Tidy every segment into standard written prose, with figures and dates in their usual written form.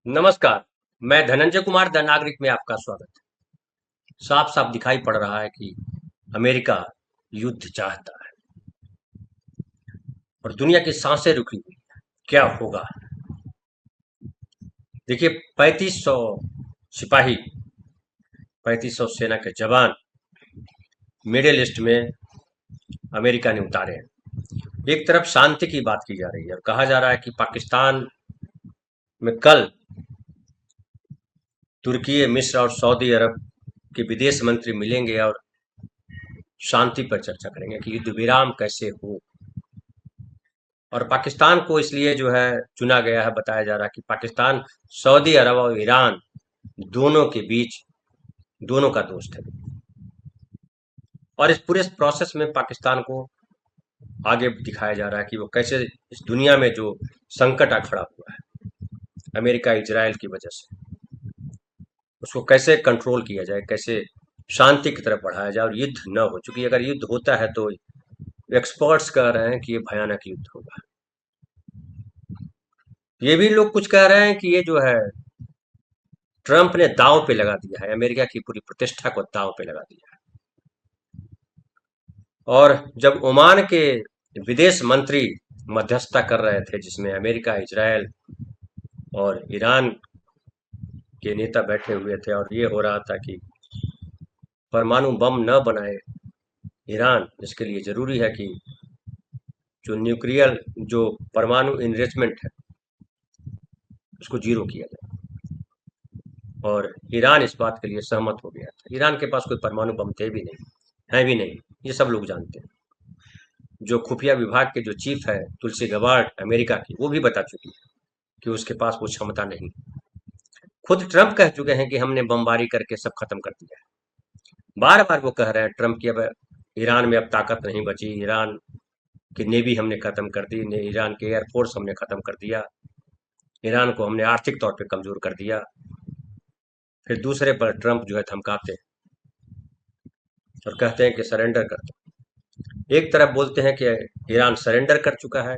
नमस्कार। मैं धनंजय कुमार द नागरिक में आपका स्वागत है। साफ साफ दिखाई पड़ रहा है कि अमेरिका युद्ध चाहता है और दुनिया की सांसें रुकी हुई है। क्या होगा? देखिए, 3500 सिपाही, 3500 सेना के जवान मिडिल ईस्ट में अमेरिका ने उतारे हैं। एक तरफ शांति की बात की जा रही है और कहा जा रहा है कि पाकिस्तान में कल तुर्की, मिस्र और सऊदी अरब के विदेश मंत्री मिलेंगे और शांति पर चर्चा करेंगे कि युद्ध विराम कैसे हो। और पाकिस्तान को इसलिए जो है चुना गया है, बताया जा रहा है कि पाकिस्तान सऊदी अरब और ईरान दोनों के बीच दोनों का दोस्त है और इस पूरे प्रोसेस में पाकिस्तान को आगे दिखाया जा रहा है कि वो कैसे इस दुनिया में जो संकट आ खड़ा हुआ है अमेरिका इजराइल की वजह से, उसको कैसे कंट्रोल किया जाए, कैसे शांति की तरफ बढ़ाया जाए और युद्ध न हो। चूंकि अगर युद्ध होता है तो एक्सपर्ट्स कह रहे हैं कि ये भयानक युद्ध होगा। ये भी लोग कुछ कह रहे हैं कि ये जो है ट्रंप ने दांव पे लगा दिया है, अमेरिका की पूरी प्रतिष्ठा को दांव पे लगा दिया है। और जब ओमान के विदेश मंत्री मध्यस्थता कर रहे थे, जिसमें अमेरिका, इजराइल और ईरान के नेता बैठे हुए थे, और ये हो रहा था कि परमाणु बम न बनाए ईरान, इसके लिए जरूरी है कि जो न्यूक्लियर, जो परमाणु इनरिचमेंट है, उसको जीरो किया जाए। और ईरान इस बात के लिए सहमत हो गया था। ईरान के पास कोई परमाणु बम थे भी नहीं, है भी नहीं, ये सब लोग जानते हैं। जो खुफिया विभाग के जो चीफ है तुलसी गबार्ड अमेरिका की, वो भी बता चुकी है कि उसके पास वो क्षमता नहीं। खुद ट्रंप कह चुके हैं कि हमने बमबारी करके सब खत्म कर दिया है। बार बार वो कह रहे हैं ट्रंप की अब ईरान में अब ताकत नहीं बची, ईरान की नेवी हमने खत्म कर दी, ईरान के एयरफोर्स हमने खत्म कर दिया, ईरान को हमने आर्थिक तौर पे कमजोर कर दिया। फिर दूसरे पर ट्रंप जो है धमकाते हैं और कहते हैं कि सरेंडर कर दो। एक तरफ बोलते हैं कि ईरान सरेंडर कर चुका है,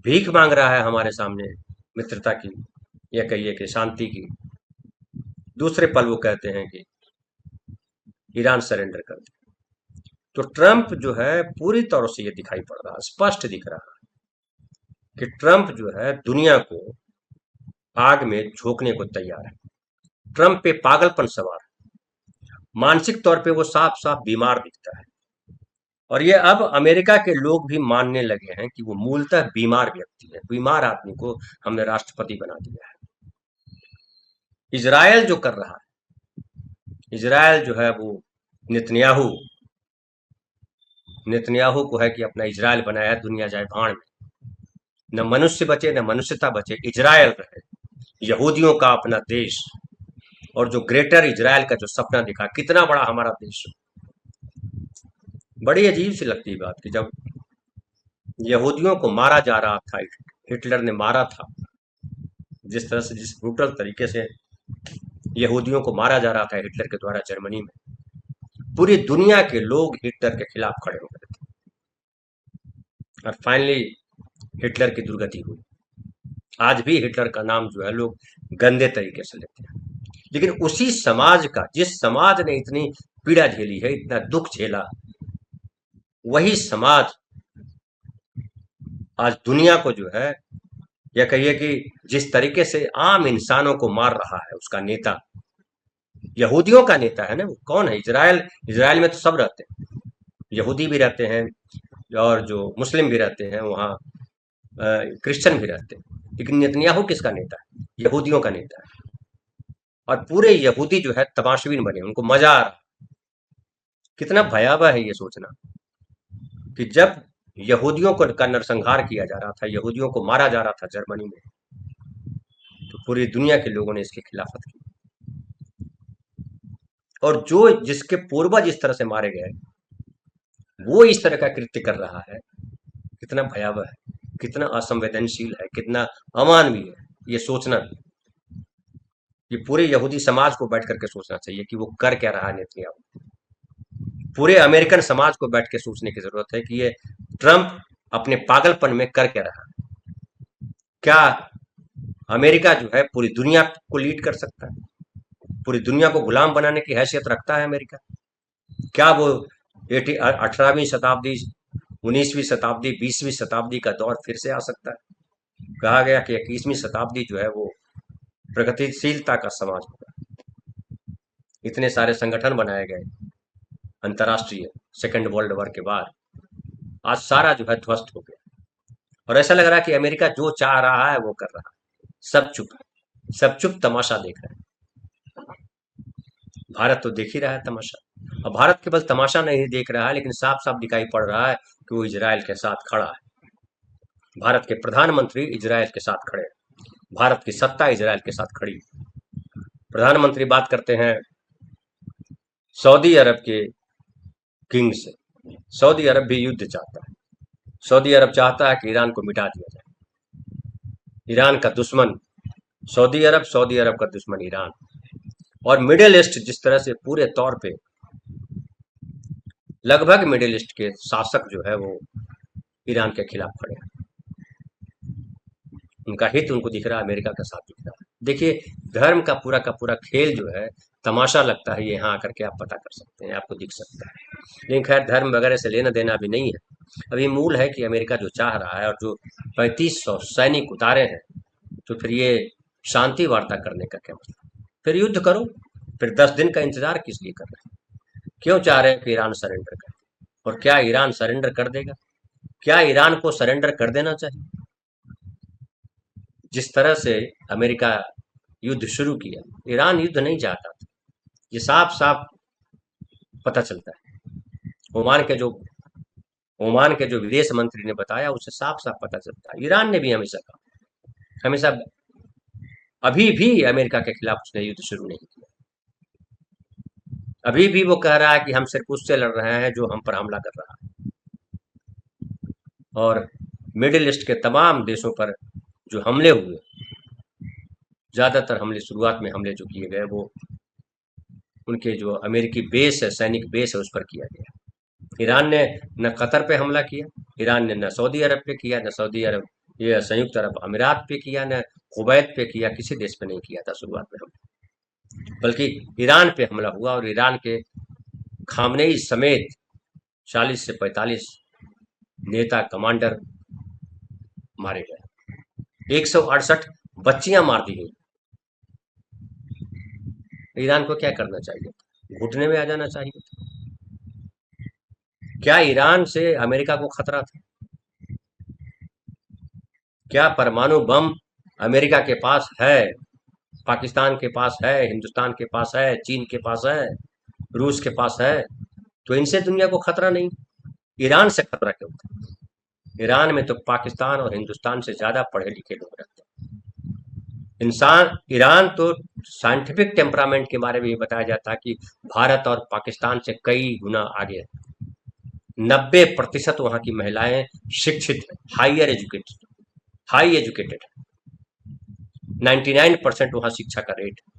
भीख मांग रहा है हमारे सामने मित्रता की या कहिए कि शांति की। दूसरे पल वो कहते हैं कि ईरान सरेंडर कर दे। तो ट्रंप जो है पूरी तरह से ये दिखाई पड़ रहा है, स्पष्ट दिख रहा है कि ट्रंप जो है दुनिया को आग में झोंकने को तैयार है। ट्रंप पे पागलपन सवार है, मानसिक तौर पे वो साफ साफ बीमार दिखता है। और ये अब अमेरिका के लोग भी मानने लगे हैं कि वो मूलतः बीमार व्यक्ति है। बीमार आदमी को हमने राष्ट्रपति बना दिया है। इजराइल जो कर रहा है, इजराइल जो है वो नेतन्याहू नेतन्याहू को है कि अपना इजराइल बनाया है, दुनिया जाए भाड़ में, न मनुष्य बचे न मनुष्यता बचे, इजराइल रहे, यहूदियों का अपना देश। और जो ग्रेटर इजराइल का जो सपना दिखा, कितना बड़ा हमारा देश। बड़ी अजीब सी लगती है बात कि जब यहूदियों को मारा जा रहा था, हिटलर ने मारा था, जिस तरह से, जिस ब्रूटल तरीके से यहूदियों को मारा जा रहा था हिटलर के द्वारा जर्मनी में, पूरी दुनिया के लोग हिटलर के खिलाफ खड़े हो गए थे और फाइनली हिटलर की दुर्गति हुई। आज भी हिटलर का नाम जो है लोग गंदे तरीके से लेते हैं, लेकिन उसी समाज का, जिस समाज ने इतनी पीड़ा झेली है, इतना दुख झेला, वही समाज आज दुनिया को जो है, या कहिए कि जिस तरीके से आम इंसानों को मार रहा है, उसका नेता, यहूदियों का नेता है ना, वो कौन है? इजराइल, इजराइल में तो सब रहते हैं, यहूदी भी रहते हैं और जो मुस्लिम भी रहते हैं वहाँ, क्रिश्चियन भी रहते हैं, लेकिन नेतन्याहू किसका नेता है? यहूदियों का नेता है। और पूरे यहूदी जो है तमाशबीन बने, उनको मजा आ रहा। कितना भयावह है ये सोचना कि जब यहूदियों को का नरसंहार किया जा रहा था, यहूदियों को मारा जा रहा था जर्मनी में, तो पूरी दुनिया के लोगों ने इसकी खिलाफत की। और जो जिसके पूर्वज इस तरह से मारे गए, वो इस तरह का कृत्य कर रहा है, कितना भयावह है, कितना असंवेदनशील है, कितना अमानवीय है, ये सोचना भी, ये पूरे यहूदी समाज को बैठ करके सोचना चाहिए कि वो कर क्या रहा है नेतन्याहू। पूरे अमेरिकन समाज को बैठ के सोचने की जरूरत है कि ये ट्रंप अपने पागलपन में कर क्या रहा है। क्या अमेरिका जो है पूरी दुनिया को लीड कर सकता है, पूरी दुनिया को गुलाम बनाने की हैसियत रखता है अमेरिका। क्या वो 18वीं शताब्दी, 19वीं शताब्दी, 20वीं शताब्दी का दौर फिर से आ सकता है? कहा गया कि 21वीं शताब्दी जो है वो प्रगतिशीलता का समाज होगा। इतने सारे संगठन बनाए गए अंतर्राष्ट्रीय, सेकेंड वर्ल्ड वॉर के बाद आज सारा जो है ध्वस्त हो गया, और ऐसा लग रहा है कि अमेरिका जो चाह रहा है वो कर रहा है। सब चुप है, सब चुप तमाशा देख रहे हैं। भारत तो देख ही रहा है तमाशा, और भारत केवल तमाशा नहीं देख रहा है, लेकिन साफ साफ दिखाई पड़ रहा है कि वो इजराइल के साथ खड़ा है। भारत के प्रधानमंत्री इजराइल के साथ खड़े हैं, भारत की सत्ता इजराइल के साथ खड़ी है। प्रधानमंत्री बात करते हैं सऊदी अरब के किंग से। सऊदी अरब भी युद्ध चाहता है, सऊदी अरब चाहता है कि ईरान को मिटा दिया जाए। ईरान का दुश्मन सऊदी अरब, सऊदी अरब का दुश्मन ईरान, और मिडिल ईस्ट जिस तरह से पूरे तौर पे, लगभग मिडिल ईस्ट के शासक जो है वो ईरान के खिलाफ खड़े हैं। उनका हित उनको दिख रहा है, अमेरिका का साथ दिख रहा है। देखिए, धर्म का पूरा खेल जो है तमाशा लगता है, ये यहाँ आकर के आप पता कर सकते हैं, आपको दिख सकता है। लेकिन खैर, धर्म वगैरह से लेना देना अभी नहीं है। अभी मूल है कि अमेरिका जो चाह रहा है, और जो 3500 सैनिक उतारे हैं, तो फिर ये शांति वार्ता करने का क्या मतलब? फिर युद्ध करो, फिर 10 दिन का इंतजार किस लिए कर रहे हैं? क्यों चाह रहे हैं कि ईरान सरेंडर करे? और क्या ईरान सरेंडर कर देगा? क्या ईरान को सरेंडर कर देना चाहिए? जिस तरह से अमेरिका युद्ध शुरू किया, ईरान युद्ध नहीं चाहता था, ये साफ साफ पता चलता है। ओमान के जो ओमान के जो विदेश मंत्री ने बताया, उससे साफ साफ पता चलता है। ईरान ने भी हमेशा कहा, हमेशा, अभी भी अमेरिका के खिलाफ उसने युद्ध शुरू नहीं किया। अभी भी वो कह रहा है कि हम सिर्फ उससे लड़ रहे हैं जो हम पर हमला कर रहा है। और मिडिल ईस्ट के तमाम देशों पर जो हमले हुए, ज्यादातर हमले, शुरुआत में हमले जो किए गए, वो उनके जो अमेरिकी बेस है, सैनिक बेस है, उस पर किया गया। ईरान ने न कतर पे हमला किया, ईरान ने न सऊदी अरब पे किया, न सऊदी अरब, ये संयुक्त अरब अमीरात पे किया, न कुवैत पे किया, किसी देश पे नहीं किया था शुरुआत में हमला। बल्कि ईरान पे हमला हुआ, और ईरान के खामनेई समेत 40 से 45 नेता कमांडर मारे गए, 168 बच्चियां मार दी गई। ईरान को क्या करना चाहिए? घुटने में आ जाना चाहिए था। क्या ईरान से अमेरिका को खतरा था? क्या परमाणु बम अमेरिका के पास है, पाकिस्तान के पास है, हिंदुस्तान के पास है, चीन के पास है, रूस के पास है? तो इनसे दुनिया को खतरा नहीं, ईरान से खतरा क्यों था? ईरान में तो पाकिस्तान और हिंदुस्तान से ज्यादा पढ़े लिखे लोग रहते हैं। ईरान तो साइंटिफिक टेम्परामेंट के बारे में ये बताया जाता है कि भारत और पाकिस्तान से कई गुना आगे है। 90% वहां की महिलाएं शिक्षित है, हाई एजुकेटेड है। 99% वहां शिक्षा का रेट है।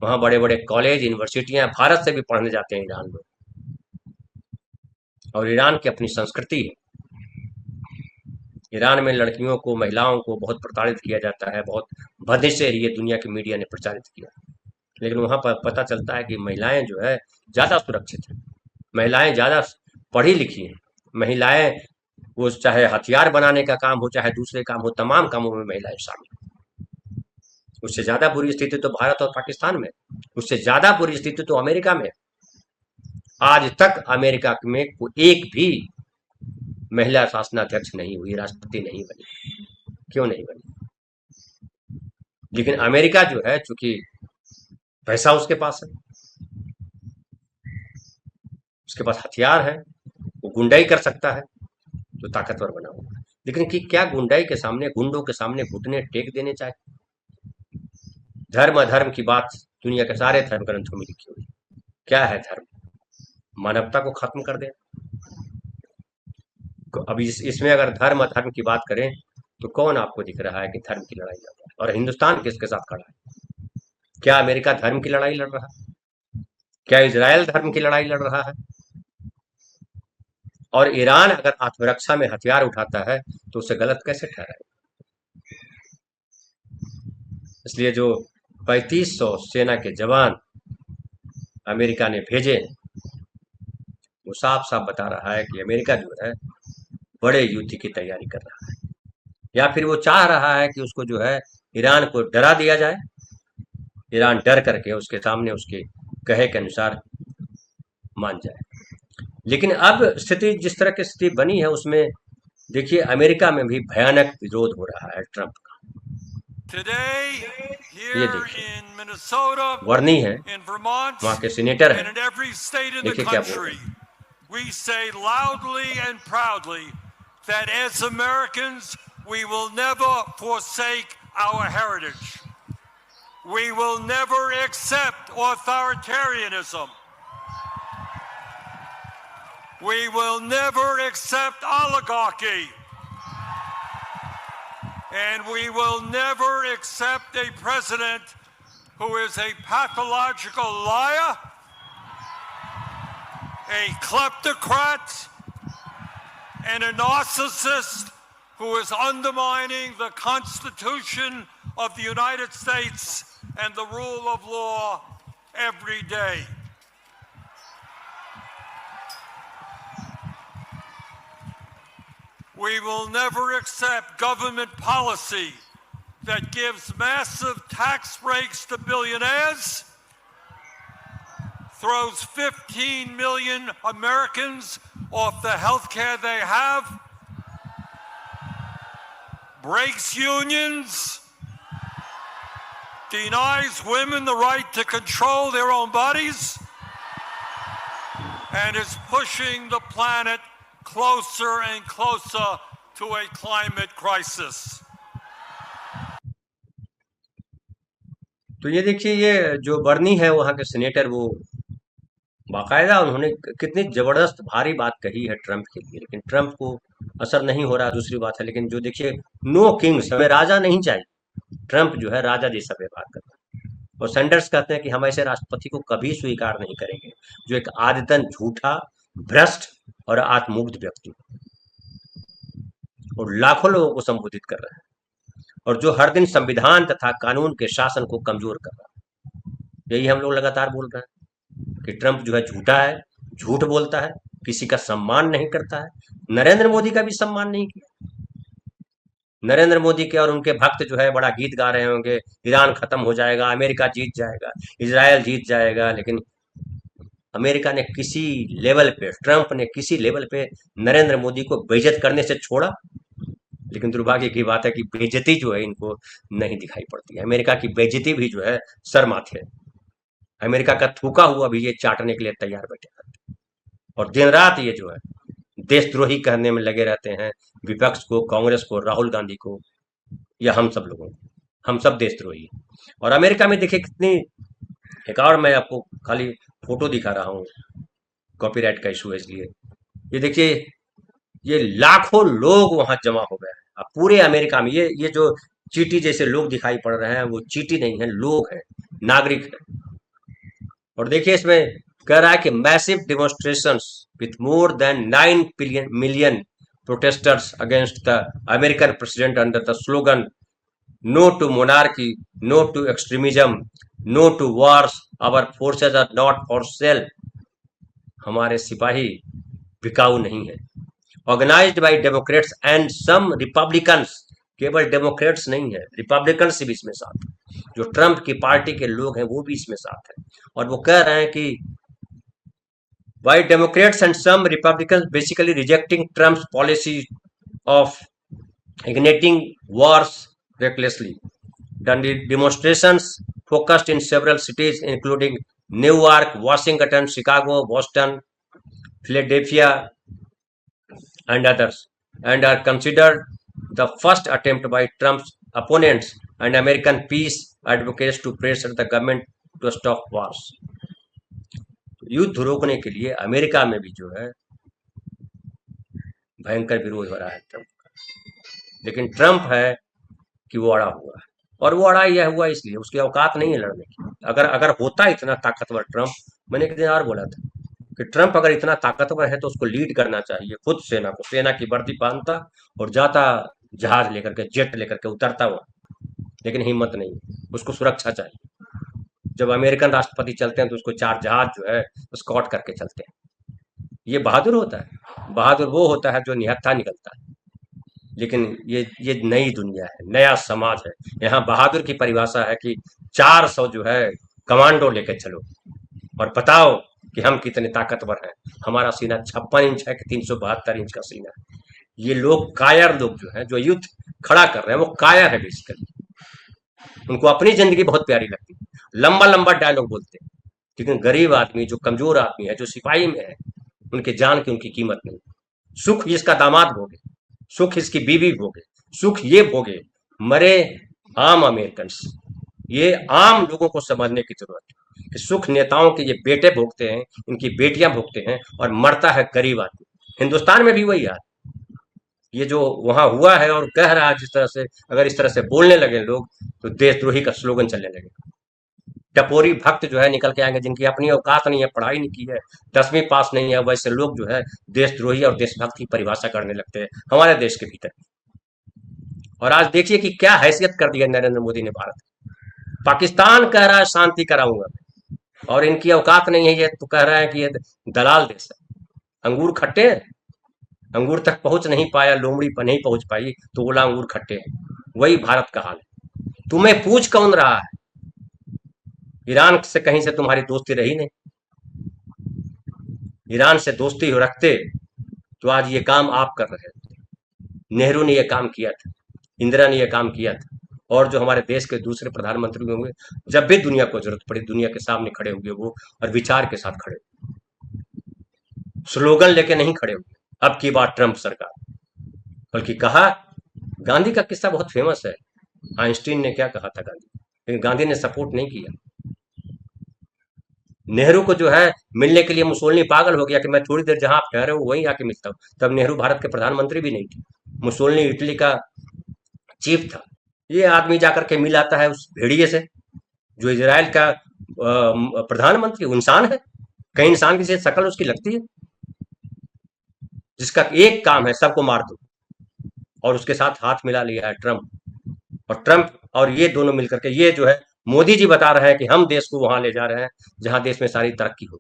वहां बड़े बड़े कॉलेज, यूनिवर्सिटियां, भारत से भी पढ़ने जाते हैं ईरान में। और ईरान की अपनी संस्कृति है। ईरान में लड़कियों को, महिलाओं को बहुत प्रताड़ित किया जाता है, बहुत भद्दे से ये दुनिया की मीडिया ने प्रचारित किया। लेकिन वहां पर पता चलता है कि महिलाएं जो है ज्यादा सुरक्षित है, महिलाएं ज्यादा पढ़ी लिखी हैं। महिलाएं, वो चाहे हथियार बनाने का काम हो, चाहे दूसरे काम हो, तमाम कामों में महिलाएं शामिल। उससे ज्यादा बुरी स्थिति तो भारत और पाकिस्तान में, उससे ज्यादा बुरी स्थिति तो अमेरिका में। आज तक अमेरिका में एक भी महिला शासनाध्यक्ष नहीं हुई, राष्ट्रपति नहीं बनी। क्यों नहीं बनी? लेकिन अमेरिका जो है, चूंकि पैसा उसके पास है, उसके पास हथियार है, वो गुंडाई कर सकता है, तो ताकतवर बना हुआ है। लेकिन कि क्या गुंडाई के सामने, गुंडों के सामने घुटने टेक देने चाहिए? धर्म अधर्म की बात दुनिया के सारे धर्म ग्रंथों में लिखी हुई। क्या है धर्म? मानवता को खत्म कर दे। अब इसमें अगर धर्म अधर्म की बात करें, तो कौन आपको दिख रहा है कि धर्म की लड़ाई लड़ रहा है? और हिंदुस्तान किसके साथ खड़ा है? क्या अमेरिका धर्म की लड़ाई लड़ रहा है? क्या इजराइल धर्म की लड़ाई लड़ रहा है? और ईरान अगर आत्मरक्षा में हथियार उठाता है, तो उसे गलत कैसे ठहराए? इसलिए जो 3500 सेना के जवान अमेरिका ने भेजे, वो साफ साफ बता रहा है कि अमेरिका जो है बड़े युद्ध की तैयारी कर रहा है, या फिर वो चाह रहा है कि उसको जो है ईरान को डरा दिया जाए, ईरान डर करके उसके सामने उसके कहे के अनुसार मान जाए। लेकिन अब स्थिति जिस तरह की स्थिति बनी है उसमें देखिए अमेरिका में भी भयानक विरोध हो रहा है ट्रंप का। Today, ये here देखिए in Minnesota, वर्नी है, in Vermont, वहां के सीनेटर and है, in every state in the देखिए क्या बोल रहे country, हैं। we say loudly and proudly that as Americans, we will never forsake our heritage. We will never accept authoritarianism. We will never accept oligarchy. And we will never accept a president who is a pathological liar, a kleptocrat, and a narcissist who is undermining the Constitution of the United States and the rule of law every day. We will never accept government policy that gives massive tax breaks to billionaires, throws 15 million Americans off the health care they have, breaks unions, denies women the right to control their own bodies, and is pushing the planet closer and closer to a climate crisis. तो ये देखिए ये जो बर्नी है वहां के senator, वो बाकायदा उन्होंने कितनी जबरदस्त भारी बात कही है ट्रंप के लिए, लेकिन ट्रंप को असर नहीं हो रहा, दूसरी बात है। लेकिन जो देखिए नो किंग्स, हमें राजा नहीं चाहिए, ट्रंप जो है राजा जैसा व्यवहार करता है। और सैंडर्स कहते हैं कि हम ऐसे राष्ट्रपति को कभी स्वीकार नहीं करेंगे जो एक आदतन झूठा, भ्रष्ट और आत्ममुग्ध व्यक्ति और लाखों लोगों को संबोधित कर रहा है, और जो हर दिन संविधान तथा कानून के शासन को कमजोर कर रहा है। यही हम लोग लगातार बोल रहे हैं कि ट्रंप जो है झूठा है, झूठ बोलता है, किसी का सम्मान नहीं करता है, नरेंद्र मोदी का भी सम्मान नहीं किया। नरेंद्र मोदी के और उनके भक्त जो है बड़ा गीत गा रहे होंगे, ईरान खत्म हो जाएगा, अमेरिका जीत जाएगा, इजराइल जीत जाएगा, लेकिन अमेरिका ने किसी लेवल पे, ट्रंप ने किसी लेवल पे नरेंद्र मोदी को बेइज्जत करने से छोड़ा। लेकिन दुर्भाग्य की बात है कि बेइज्जती जो है इनको नहीं दिखाई पड़ती है। अमेरिका की बेइज्जती भी जो है सर माथे है। अमेरिका का थूका हुआ भी ये चाटने के लिए तैयार बैठे रहते हैं, और दिन रात ये जो है देशद्रोही कहने में लगे रहते हैं विपक्ष को, कांग्रेस को, राहुल गांधी को, या हम सब लोगों को। हम सब देशद्रोही हैं। और अमेरिका में देखिए कितनी, एक और मैं आपको खाली फोटो दिखा रहा हूँ, कॉपीराइट का इशू है इसलिए। ये देखिए ये लाखों लोग वहां जमा हो गए हैं। अब पूरे अमेरिका में ये जो चीटी जैसे लोग दिखाई पड़ रहे हैं, वो चीटी नहीं है, लोग हैं, नागरिक हैं। और देखिए इसमें कह रहा है कि massive demonstrations with more than 9 million protesters against the American president under the slogan no to monarchy, no to extremism, no to wars, our forces are not for sale. हमारे सिपाही बिकाऊ नहीं है। Organised by Democrats and some Republicans, केवल Democrats नहीं है, Republicans भी इसमें साथ है, जो ट्रंप की पार्टी के लोग हैं वो भी इसमें साथ है। और वो कह रहे हैं कि by Democrats and some Republicans basically rejecting Trump's policy of igniting wars recklessly. The demonstrations focused in several cities including New York, Washington, Chicago, Boston, Philadelphia, and others, and are considered the first attempt by Trump's opponents and American peace advocates to pressure the government to stop wars. युद्ध रोकने के लिए America में भी जो है भयंकर विरोध हो रहा है ट्रंप का, लेकिन ट्रंप है कि वो अड़ा हुआ है, और वो अड़ा यह हुआ इसलिए उसकी औकात नहीं है लड़ने की। अगर अगर होता इतना ताकतवर ट्रंप, मैंने एक दिन और बोला था कि ट्रंप अगर इतना ताकतवर है तो उसको लीड करना चाहिए खुद सेना को, सेना की वर्दी पहनता और जाता जहाज लेकर के, जेट लेकर के उतरता हुआ, लेकिन हिम्मत नहीं। उसको सुरक्षा चाहिए। जब अमेरिकन राष्ट्रपति चलते हैं तो उसको 4 जहाज जो है स्कॉट करके चलते हैं। ये बहादुर होता है? बहादुर वो होता है जो निहत्था निकलता है। लेकिन ये नई दुनिया है, नया समाज है। यहाँ बहादुर की परिभाषा है कि 400 जो है कमांडो लेके चलो और बताओ कि हम कितने ताकतवर हैं। हमारा सीना 56 इंच है कि 372 इंच का सीना है। ये लोग कायर लोग जो हैं, जो युद्ध खड़ा कर रहे हैं, वो कायर है बेसिकली। उनको अपनी जिंदगी बहुत प्यारी लगती है, लंबा लंबा डायलॉग बोलते हैं। लेकिन गरीब आदमी, जो कमजोर आदमी है, जो सिपाही में है, उनके जान की उनकी कीमत नहीं। सुख इसका दामाद भोगे, सुख इसकी बीवी भोगे, सुख ये भोगे मरे आम अमेरिकन। ये आम लोगों को समझने की जरूरत है कि सुख नेताओं के ये बेटे भोगते हैं, इनकी बेटियां भोगते हैं, और मरता है गरीब आदमी। हिंदुस्तान में भी वही हाल। ये जो वहां हुआ है और कह रहा है जिस तरह से, अगर इस तरह से बोलने लगे लोग तो देशद्रोही का स्लोगन चलने लगे। टपोरी भक्त जो है निकल के आएंगे, जिनकी अपनी औकात नहीं है, पढ़ाई नहीं की है, 10वीं पास नहीं है, वैसे लोग जो है देशद्रोही और देशभक्त की परिभाषा करने लगते हैं हमारे देश के भीतर। और आज देखिए कि क्या हैसियत कर दी है नरेंद्र मोदी ने भारत की। पाकिस्तान कह रहा है शांति कराऊंगा, और इनकी औकात नहीं है, ये तो कह रहा है कि ये दलाल देश है। अंगूर खट्टे हैं, अंगूर तक पहुंच नहीं पाया, लोमड़ी पर नहीं पहुंच पाई तो बोला अंगूर खट्टे हैं। वही भारत का हाल है। तुम्हें पूछ कौन रहा है? ईरान से कहीं से तुम्हारी दोस्ती रही नहीं। ईरान से दोस्ती हो रखते तो आज ये काम आप कर रहे थे। नेहरू ने यह काम किया था, इंदिरा ने यह काम किया था, और जो हमारे देश के दूसरे प्रधानमंत्री होंगे, जब भी दुनिया को जरूरत पड़ी दुनिया के सामने खड़े होंगे वो, और विचार के साथ खड़े, स्लोगन लेके नहीं खड़े होंगे। अब की बात ट्रंप सरकार, बल्कि कहा, गांधी का किस्सा बहुत फेमस है। आइंस्टीन ने क्या कहा था गांधी, लेकिन गांधी ने सपोर्ट नहीं किया। नेहरू को जो है मिलने के लिए मुसोलिनी पागल हो गया कि मैं थोड़ी देर जहां आप ठहरे हो वहीं आके मिलता हूं। तब नेहरू भारत के प्रधानमंत्री भी नहीं थे, मुसोलिनी इटली का चीफ था। ये आदमी जाकर के मिल आता है उस भेड़िए से, जो इजराइल का प्रधानमंत्री इंसान है। कहीं इंसान की से शक्ल उसकी लगती है, जिसका एक काम है सबको मार दो। और उसके साथ हाथ मिला लिया है ट्रंप। और ट्रंप और ये दोनों मिलकर के, ये जो है मोदी जी बता रहे हैं कि हम देश को वहां ले जा रहे हैं जहां देश में सारी तरक्की हो।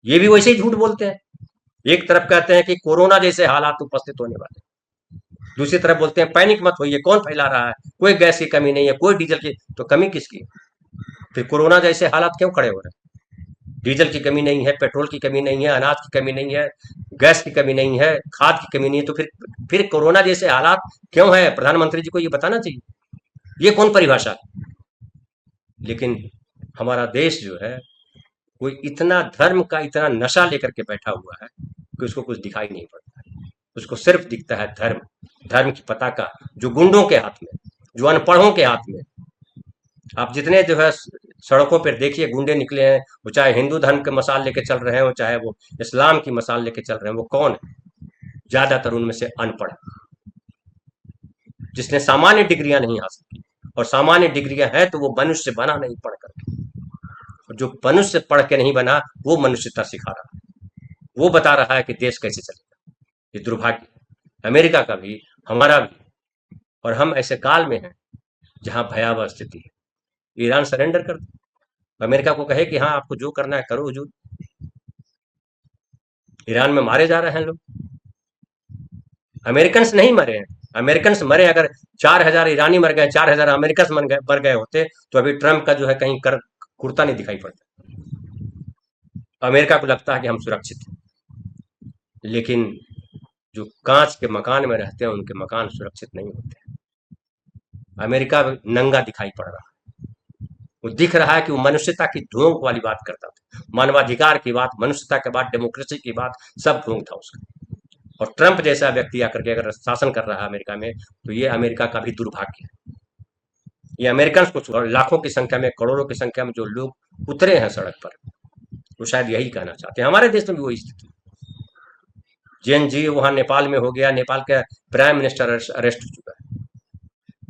ये भी वैसे ही झूठ बोलते हैं। एक तरफ कहते हैं कि कोरोना जैसे हालात उपस्थित होने वाले, दूसरी तरफ बोलते हैं पैनिक मत होइए, कौन फैला रहा है, कोई गैस की कमी नहीं है, कोई डीजल की, तो कमी किसकी? फिर कोरोना जैसे हालात क्यों खड़े हो रहे हैं? डीजल की कमी नहीं है, पेट्रोल की कमी नहीं है, अनाज की कमी नहीं है, गैस की कमी नहीं है, खाद की कमी नहीं है, तो फिर कोरोना जैसे हालात क्यों है? प्रधानमंत्री जी को ये बताना चाहिए। ये कौन परिभाषा है? लेकिन हमारा देश जो है, कोई इतना धर्म का इतना नशा लेकर के बैठा हुआ है कि उसको कुछ दिखाई नहीं पड़ता है। उसको सिर्फ दिखता है धर्म, धर्म की पताका, जो गुंडों के हाथ में, जो अनपढ़ों के हाथ में। आप जितने जो है सड़कों पर देखिए गुंडे निकले हैं, वो चाहे हिंदू धर्म के मसाल लेके चल रहे हो, चाहे वो इस्लाम की मसाल लेके चल रहे हैं, वो कौन है? ज्यादातर उनमें से अनपढ़, जिसने सामान्य डिग्रियां नहीं हासिल की। और सामान्य डिग्रियां हैं तो वो मनुष्य बना नहीं पढ़ करके, और जो मनुष्य पढ़ के नहीं बना वो मनुष्यता सिखा रहा है, वो बता रहा है कि देश कैसे चलेगा। ये दुर्भाग्य है अमेरिका का भी, हमारा भी। और हम ऐसे काल में हैं जहां भयावह स्थिति है। ईरान सरेंडर कर दे, अमेरिका को कहे कि हाँ आपको जो करना है करो हुजूर। ईरान में मारे जा रहे हैं लोग, अमेरिकन नहीं मरे हैं। अमेरिकन मरे, अगर 4,000 ईरानी मर गए, 4,000 अमेरिकन मर गए होते तो अभी ट्रंप का जो है कहीं कर कुर्ता नहीं दिखाई पड़ता। अमेरिका को लगता है कि हम सुरक्षित हैं, लेकिन जो कांच के मकान में रहते हैं उनके मकान सुरक्षित नहीं होते। अमेरिका नंगा दिखाई पड़ रहा है, वो दिख रहा है कि वो मनुष्यता की ढोंग वाली बात करता था, मानवाधिकार की बात, मनुष्यता के बाद डेमोक्रेसी की बात, सब ढोंग था उसका। और ट्रंप जैसा व्यक्ति आकर के अगर शासन कर रहा है अमेरिका में, तो ये अमेरिका का भी दुर्भाग्य है। ये अमेरिकन को लाखों की संख्या में, करोड़ों की संख्या में जो लोग उतरे हैं सड़क पर, वो शायद यही कहना चाहते हैं। हमारे देश में भी वही स्थिति, जेन जी वहां नेपाल में हो गया, नेपाल का प्राइम मिनिस्टर अरेस्ट हो चुका है,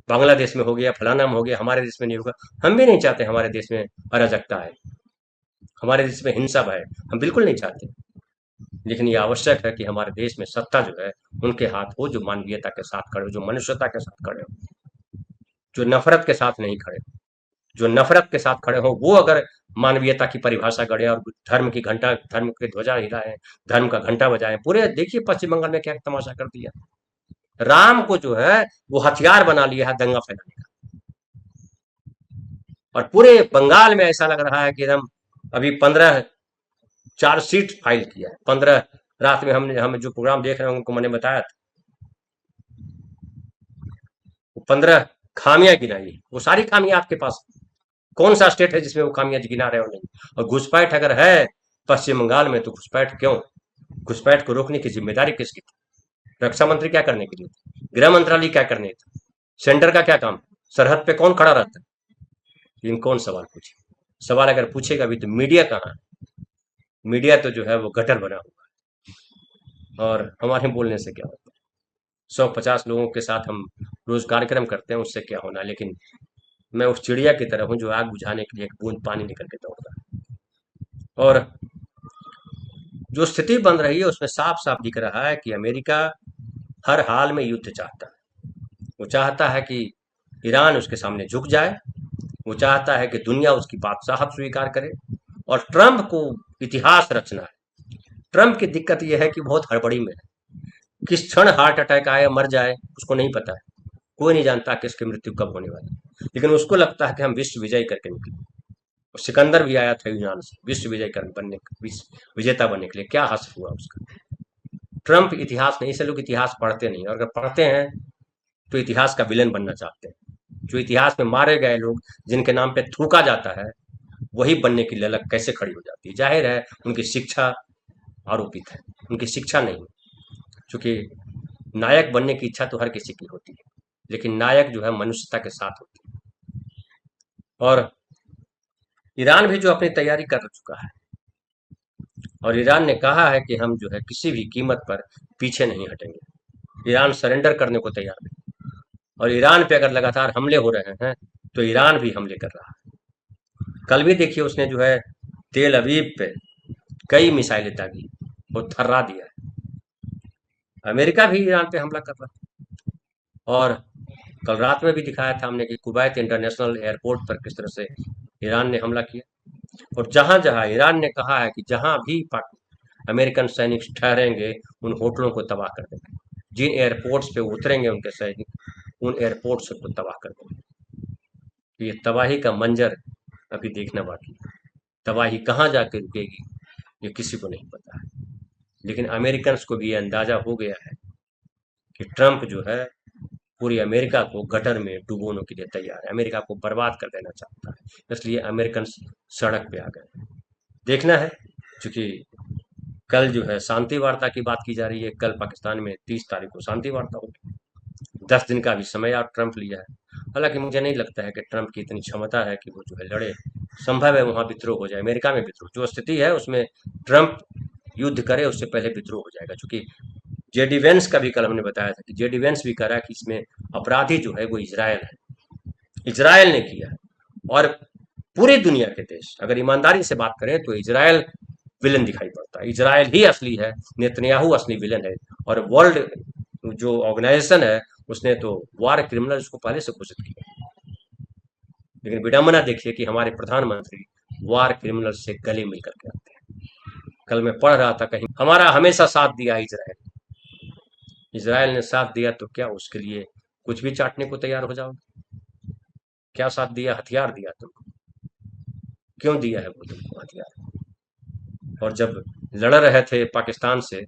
बांग्लादेश में हो गया, फलाना में हो गया, हमारे देश में नहीं होगा। हम भी नहीं चाहते हमारे देश में अराजकता है, हमारे देश में हिंसा है, हम बिल्कुल नहीं चाहते। लेकिन ये आवश्यक है कि हमारे देश में सत्ता जो है उनके हाथ हो, जो मानवीयता के साथ खड़े हो, जो मनुष्यता के साथ खड़े हो। जो नफरत के साथ नहीं खड़े, जो नफरत के साथ खड़े हों, वो अगर मानवीयता की परिभाषा गढ़े और धर्म की ध्वजा हिलाएं, धर्म का घंटा बजाएं। पूरे देखिए पश्चिम बंगाल में क्या तमाशा कर दिया। राम को जो है वो हथियार बना लिया है दंगा फैलाने का। और पूरे बंगाल में ऐसा लग रहा है कि हम अभी 15 चार्जशीट फाइल किया है। 15 रात में हम जो प्रोग्राम देख रहे हैं उनको मैंने बताया था, 15 खामियां गिनाई। वो सारी खामियां आपके पास, कौन सा स्टेट है जिसमें वो खामियां गिना रहे हो नहीं? और घुसपैठ अगर है पश्चिम बंगाल में तो घुसपैठ क्यों? घुसपैठ को रोकने की जिम्मेदारी किसकी थी? रक्षा मंत्री क्या करने के लिए थे? गृह मंत्रालय क्या करने था? सेंटर का क्या काम? सरहद पे कौन खड़ा रहता है? लेकिन कौन सवाल पूछे? सवाल अगर पूछेगा भी तो मीडिया कहाँ है? मीडिया तो जो है वो गटर बना हुआ है। और हमारे बोलने से क्या होता है? 150 लोगों के साथ हम रोज कार्यक्रम करते हैं, उससे क्या होना? लेकिन मैं उस चिड़िया की तरह हूं जो आग बुझाने के लिए एक बूंद पानी निकल के दौड़ता है। और जो स्थिति बन रही है उसमें साफ साफ दिख रहा है कि अमेरिका हर हाल में युद्ध चाहता है। वो चाहता है कि ईरान उसके सामने झुक जाए, वो चाहता है कि दुनिया उसकी बादशाहत स्वीकार करे। और ट्रंप को इतिहास रचना है। ट्रंप की दिक्कत यह है कि बहुत हड़बड़ी में है। किस क्षण हार्ट अटैक आए मर जाए उसको नहीं पता है। कोई नहीं जानता कि इसकी मृत्यु कब होने वाली है। लेकिन उसको लगता है कि हम विश्व विजयी करके निकले। और सिकंदर भी आया था यूनान से विश्व विजय बनने, विश्व विजेता बनने के लिए। क्या हासिल हुआ उसका? ट्रंप इतिहास नहीं से लोग इतिहास पढ़ते नहीं, और अगर पढ़ते हैं तो इतिहास का विलन बनना चाहते हैं। जो इतिहास में मारे गए लोग जिनके नाम पे थूका जाता है वही बनने की ललक कैसे खड़ी हो जाती है? जाहिर है उनकी शिक्षा आरोपित है, उनकी शिक्षा नहीं। क्योंकि नायक बनने की इच्छा तो हर किसी की होती है, लेकिन नायक जो है मनुष्यता के साथ होती है। और ईरान भी जो अपनी तैयारी कर चुका है, और ईरान ने कहा है कि हम जो है किसी भी कीमत पर पीछे नहीं हटेंगे। ईरान सरेंडर करने को तैयार नहीं। और ईरान पे अगर लगातार हमले हो रहे हैं तो ईरान भी हमले कर रहा है। कल भी देखिए उसने जो है तेल अवीव पे कई मिसाइलें दागी और थर्रा दिया है। अमेरिका भी ईरान पे हमला कर रहा है। और कल रात में भी दिखाया था हमने कि कुवैत इंटरनेशनल एयरपोर्ट पर किस तरह से ईरान ने हमला किया। और जहां जहां ईरान ने कहा है कि जहां भी अमेरिकन सैनिक ठहरेंगे उन होटलों को तबाह कर देंगे। जिन एयरपोर्ट्स पे उतरेंगे उनके सैनिक उन एयरपोर्ट्स को तबाह कर देंगे। ये तबाही का मंजर अभी देखना बाकी है। तबाही कहाँ जाके रुकेगी ये किसी को नहीं पता है। लेकिन अमेरिकन को भी ये अंदाजा हो गया है कि ट्रंप जो है पूरी अमेरिका को गटर में डुबोने के लिए तैयार है, अमेरिका को बर्बाद कर देना चाहता है। इसलिए अमेरिकन सड़क पे आ गए। देखना है, क्योंकि कल जो है शांति वार्ता की बात की जा रही है। कल पाकिस्तान में 30 तारीख को शांति वार्ता होगी। 10 दिन का भी समय आप ट्रंप लिया है। हालांकि मुझे नहीं लगता है कि ट्रंप की इतनी क्षमता है कि वो जो है लड़े। संभव है वहां विद्रोह हो जाए, अमेरिका में विद्रोह जो स्थिति है उसमें ट्रंप युद्ध करे उससे पहले विद्रोह हो जाएगा। क्योंकि जेडी वेंस का भी कल हमने बताया था कि जेडी वेंस भी कह रहा है कि इसमें अपराधी जो है वो इजरायल है, इजरायल ने किया है। और पूरी दुनिया के देश अगर ईमानदारी से बात करें तो इजरायल विलन दिखाई पड़ता है। इजरायल ही असली है, नेतन्याहू असली विलन है। और वर्ल्ड जो ऑर्गेनाइजेशन है उसने तो वार क्रिमिनल उसको पहले से घोषित किया। लेकिन विडंबना देखिए कि हमारे प्रधानमंत्री वार क्रिमिनल से गले मिलकर के आते हैं। कल मैं पढ़ रहा था कहीं, हमारा हमेशा साथ दिया इजरायल, इजरायल ने साथ दिया तो क्या उसके लिए कुछ भी चाटने को तैयार हो जाओगे? क्या साथ दिया? हथियार दिया तुमको। क्यों दिया है वो तुमको हथियार? और जब लड़ रहे थे पाकिस्तान से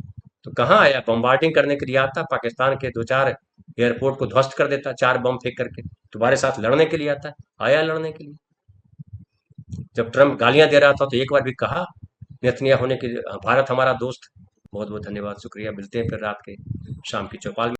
तो कहाँ आया? बम्बार्डिंग करने के लिए आता, पाकिस्तान के 2-4 एयरपोर्ट को ध्वस्त कर देता 4 बम फेंक करके। तुम्हारे साथ लड़ने के लिए आता है? आया लड़ने के लिए? जब ट्रंप गालियां दे रहा था तो एक बार भी कहा नेतन्याहू होने के भारत हमारा दोस्त? बहुत बहुत धन्यवाद, शुक्रिया। मिलते हैं फिर रात के शाम की चौपाल में।